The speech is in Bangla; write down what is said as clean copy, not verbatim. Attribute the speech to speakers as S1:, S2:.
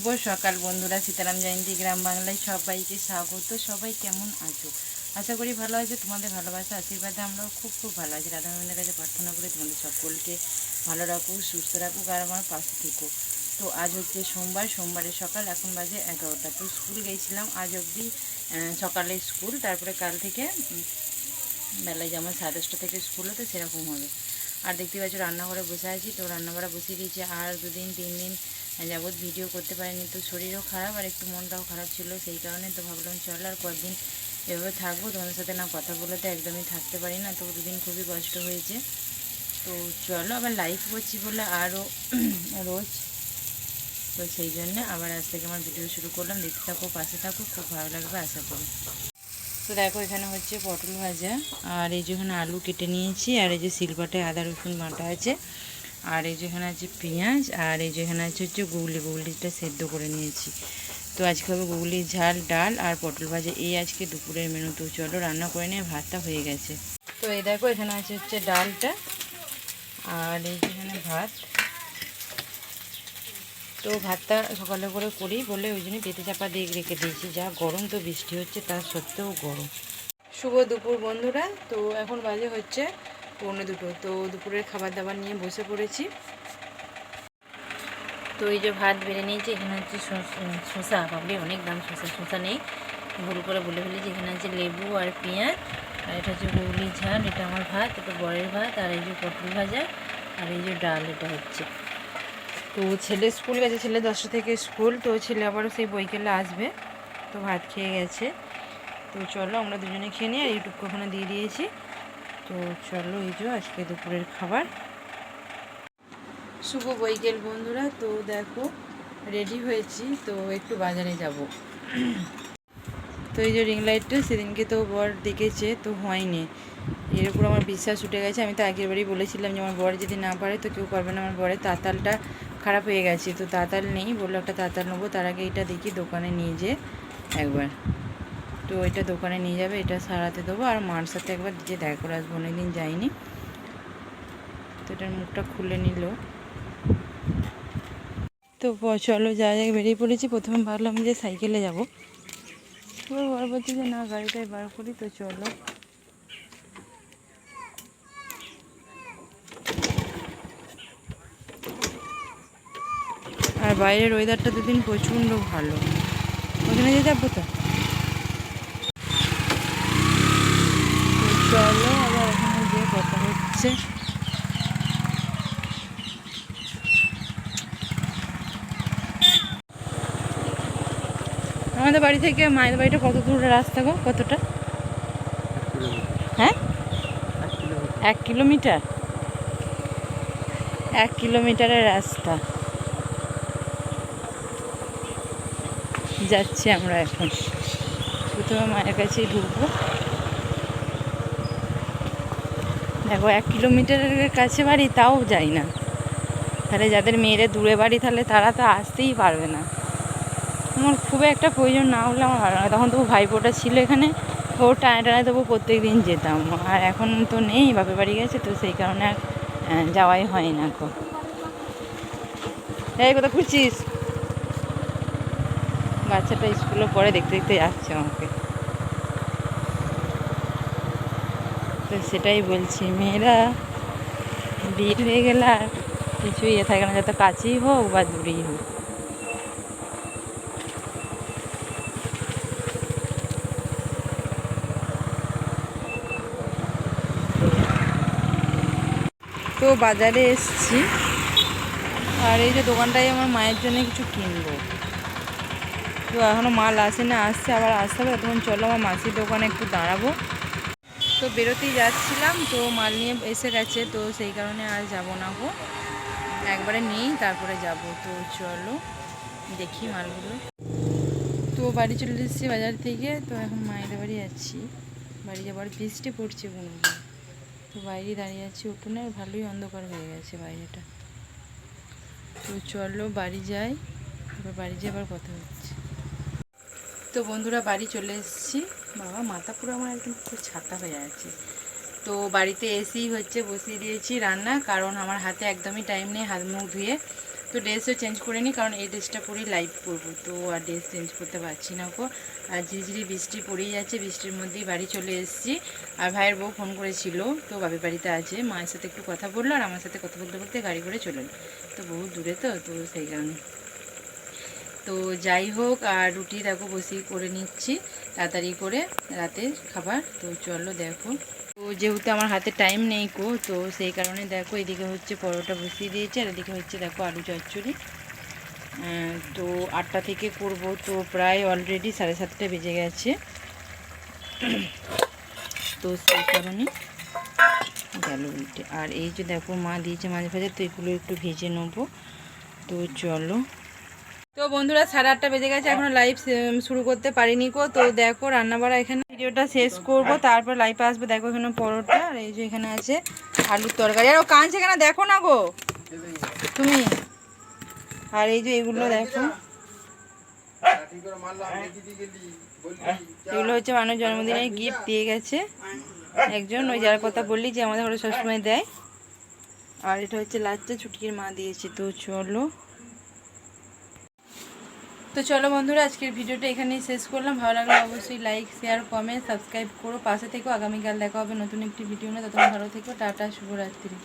S1: সকাল বন্ধুরা, সীতারাম জয়ন্তী গ্রাম বাংলায় সবাইকে স্বাগত। সবাই কেমন আছো? আশা করি ভালো আছো। তোমাদের ভালোবাসা আশীর্বাদে আমরাও খুব ভালো আছি। রাধা গোবিন্দের কাছে প্রার্থনা করি তোমাদের সকলকে ভালো রাখুক, সুস্থ রাখুক আর আমার পাশে থেকো। তো আজ হচ্ছে সোমবারের সকাল, এখন বাজে 11টা। তো স্কুল গিয়েছিলাম আজ অবধি সকালে স্কুল, তারপরে কাল থেকে বেলায় যেমন 10:30 থেকে স্কুল হতো সেরকম হবে। আর দেখতে পাচ্ছ রান্নাঘরে বসে আছি। তো রান্নাঘরে বসিয়ে দিয়েছি। আর 2-3 দিন যাবৎ ভিডিও করতে পারিনি, তো শরীরও খারাপ আর একটু মনটাও খারাপ ছিল, সেই কারণে তো ভাবলাম চল আর কয়েকদিন এভাবে থাকবো। তোমাদের সাথে না কথা বলে তো একদমই থাকতে পারি না, তো 2 দিন খুবই কষ্ট হয়েছে। তো চলো আবার লাইভ করছি বলে আরও রোজ, তো সেই জন্যে আবার আজ থেকে আমার ভিডিও শুরু করলাম। দেখতে থাকো, পাশে থাকো, খুব ভালো লাগবে আশা করি। তো দেখো এখানে হচ্ছে পটল ভাজা, আর এই যেখানে আলু কেটে নিয়েছি, আর এই যে শিলপাটায় আদা রসুন বাটা আছে, আর এই যেখানে আছে পেঁয়াজ, আর এই যেখানে আছে হচ্ছে গুগলিটা সেদ্ধ করে নিয়েছি। তো আজকে হবে গুগলির ঝাল, ডাল আর পটল ভাজা, এই আজকে দুপুরের মেনু। তো চলো রান্না করে নিয়ে, ভাতটা হয়ে গেছে। তো এই দেখো এখানে আছে হচ্ছে ডালটা, আর এই যেখানে ভাত। তো ভাতটা সকালে করে করি বলে ওই জন্য পেতে চাপা দিয়ে রেখে দিয়েছি। যা গরম, তো বৃষ্টি হচ্ছে তার সত্ত্বেও গরম। শুভ দুপুর বন্ধুরা। তো এখন বাজে হচ্ছে 1:45। তো দুপুরের খাবার দাবার নিয়ে বসে পড়েছি। তো এই যে ভাত বেড়ে নিয়েছি, এখানে হচ্ছে শসা, ভাবলি অনেক দাম শসা নেই, ভুল করে বলে ফেলেছি। এখানে আছে লেবু আর পেঁয়াজ, আর এটা হচ্ছে গুগলি ঝাল, এটা আমার ভাত, এটা বরের ভাত, আর এই যে পটল ভাজা, আর এই যে ডাল, এটা হচ্ছে। তো ছেলে স্কুল গেছে, ছেলে 10টা থেকে স্কুল, তো ছেলে আবারও সেই বইকেলে আসবে। তো ভাত খেয়ে গেছে। তো চলো আমরা দুজনে খেয়ে নিই, আর ইউটিউবকে ওখানে দিয়ে দিয়েছি। তো চলো এই যে আজকে দুপুরের খাবার। শুভ বৈকাল বন্ধুরা। তো দেখো রেডি হয়েছি, তো একটু বাজারে যাব। তো এই যে রিং লাইটটা সেদিনকে তো বর দেখেছে, তো হয়নি, এর উপর আমার বিশ্বাস উঠে গেছে। আমি তো আগের বারই বলেছিলাম যে আমার বর যদি না পারে তো কেউ পারবে না। আমার বরের তাঁতালটা খারাপ হয়ে গেছে, তো তাঁতাল নেই, বললো একটা তাঁতাল নেবো। তার আগে এটা দেখি দোকানে নিয়ে যেয়ে একবার, তো এটা দোকানে নিয়ে যাবে, এটা সারাতে দেবো। আর মার সাথে একবার যে দেখা করে আসবো, অনেকদিন যাইনি। তো এটার মুখটা খুলে নিল। তো চলো যা বেরিয়ে পড়েছি। প্রথমে ভাবলাম যে সাইকেলে যাবো, বার বলছি যে না গাড়িটাই বার করি। তো চলো আর বাইরের ওয়েদারটা 2 দিন প্রচণ্ড ভালো, ওখানে যে যাবো। তো চলো আবার ওখানে গিয়ে কথা হচ্ছে। আমাদের বাড়ি থেকে মায়ের বাড়িটা কত দূর রাস্তা গো? কতটা? হ্যাঁ, 1 কিলোমিটার। 1 কিলোমিটারের রাস্তা যাচ্ছি আমরা এখন। প্রথমে মায়ের কাছেই ঢুকবো। দেখো 1 কিলোমিটারের কাছে বাড়ি, তাও যাই না। তাহলে যাদের মেয়েরা দূরে বাড়ি, তাহলে তারা তো আসতেই পারবে না। আমার খুব একটা প্রয়োজন না হলে আমার ভালো লাগে। তখন তবু ভাইপোটা ছিল এখানে, ও টানে তবু প্রত্যেক দিন যেতাম। আর এখন তো নেই, বাপের বাড়ি গেছে, তো সেই কারণে আর যাওয়াই হয় না। তো এই কথা খুঁজছিস, বাচ্চাটা স্কুলে পড়ে, দেখতে দেখতে যাচ্ছে আমাকে। তো সেটাই বলছি, মেয়েরা বিয়ে হয়ে গেলে আর কিছুই থাকে না, যত কাছেই হোক বা দূরেই হোক। তো বাজারে এসছি, আর এই যে দোকানটায় আমার মায়ের জন্য কিছু কিনবো। তো এখনও মাল আসে না, আসছে, আবার আসতে হবে। তখন চলো আমার মাসির দোকানে একটু দাঁড়াবো। তো বেরোতেই যাচ্ছিলাম, তো মাল নিয়ে এসে গেছে, তো সেই কারণে আর যাব না গো, একবারে নিয়েই তারপরে যাব। তো চলো দেখি মালগুলো। তো বাড়ি চলে এসেছি বাজার থেকে। তো এখন মায়ের বাড়ি যাচ্ছি, বাড়ি যাবার বৃষ্টি পড়ছে বন্ধু। তো বাইরে দাঁড়িয়ে আছি উঠোনে, ভালোই অন্ধকার হয়ে গেছে বাইরেটা। তো চলো বাড়ি যাই, এবার বাড়ি যাবার কথা হচ্ছে। তো বন্ধুরা বাড়ি চলে এসেছি। বাবা মাথা পুরো আমার একদম পুরো ছাতা হয়ে আছে। তো বাড়িতে এসেই হচ্ছে বসিয়ে দিয়েছি রান্না, কারণ আমার হাতে একদমই টাইম নেই হাত মুখ ধুয়ে তো ড্রেসও চেঞ্জ করে নিই, কারণ এই ড্রেসটা পরেই লাইভ করবো, তো আর ড্রেস চেঞ্জ করতে পারছি না গো। আর ঝিরিঝিরি বৃষ্টি পড়েই যাচ্ছে, বৃষ্টির মধ্যেই বাড়ি চলে এসেছি। আর ভাইয়ের বউ ফোন করেছিল, তো বাপের বাড়িতে আছে, মায়ের সাথে একটু কথা বললো আর আমার সাথে কথা বলতে বলতে গাড়ি করে চলুন, তো বহু দূরে তো সেই কারণে। তো যাই হোক, আর রুটি দেখো বসিয়ে করে নিচ্ছি তাড়াতাড়ি করে রাতের খাবার। তো চলো দেখো, তো যেহেতু আমার হাতে টাইম নেই গো, তো সেই কারণে দেখো এদিকে হচ্ছে পরোটা বসিয়ে দিয়েছি, আর এদিকে হচ্ছে দেখো আলু চচ্চড়ি। তো 8টা থেকে করব, তো প্রায় অলরেডি 7:30 বেজে গেছে, তো সেই কারণে গেল উল্টে। আর এই যে দেখো মা দিয়েছে মাছ ভাজা, তো এগুলো একটু ভেজে নেবো। তো চলো, তো বন্ধুরা 8:30 বেজে গেছে, এখনো লাইভ শুরু করতে পারিনি গো। তো দেখো রান্নাবাড়া এখানে ভিডিওটা শেষ করব, তারপর লাইভে আসবো। দেখো এখানে পরোটা, আর এই যে এখানে আছে আলুর তরকারি। আর ও কাঁদছে কেন দেখো না গো তুমি। আর এই যে এগুলো দেখো, এগুলো হচ্ছে মানুষ জন্মদিনে গিফট দিয়ে গেছে একজন, ওই যার কথা বললি যে আমাদের ঘরে সবসময় দেয়। আর এটা হচ্ছে লাচ্চা, ছুটির মা দিয়েছে। তো চলো বন্ধুরা, আজকের ভিডিওটা এখানেই শেষ করলাম। ভালো লাগলে অবশ্যই লাইক, শেয়ার, কমেন্ট, সাবস্ক্রাইব করো, পাশে থেকো। আগামীকাল দেখা হবে নতুন একটি ভিডিও নিয়ে, ততক্ষণ ভালো থেকো, টাটা, শুভরাত্রি।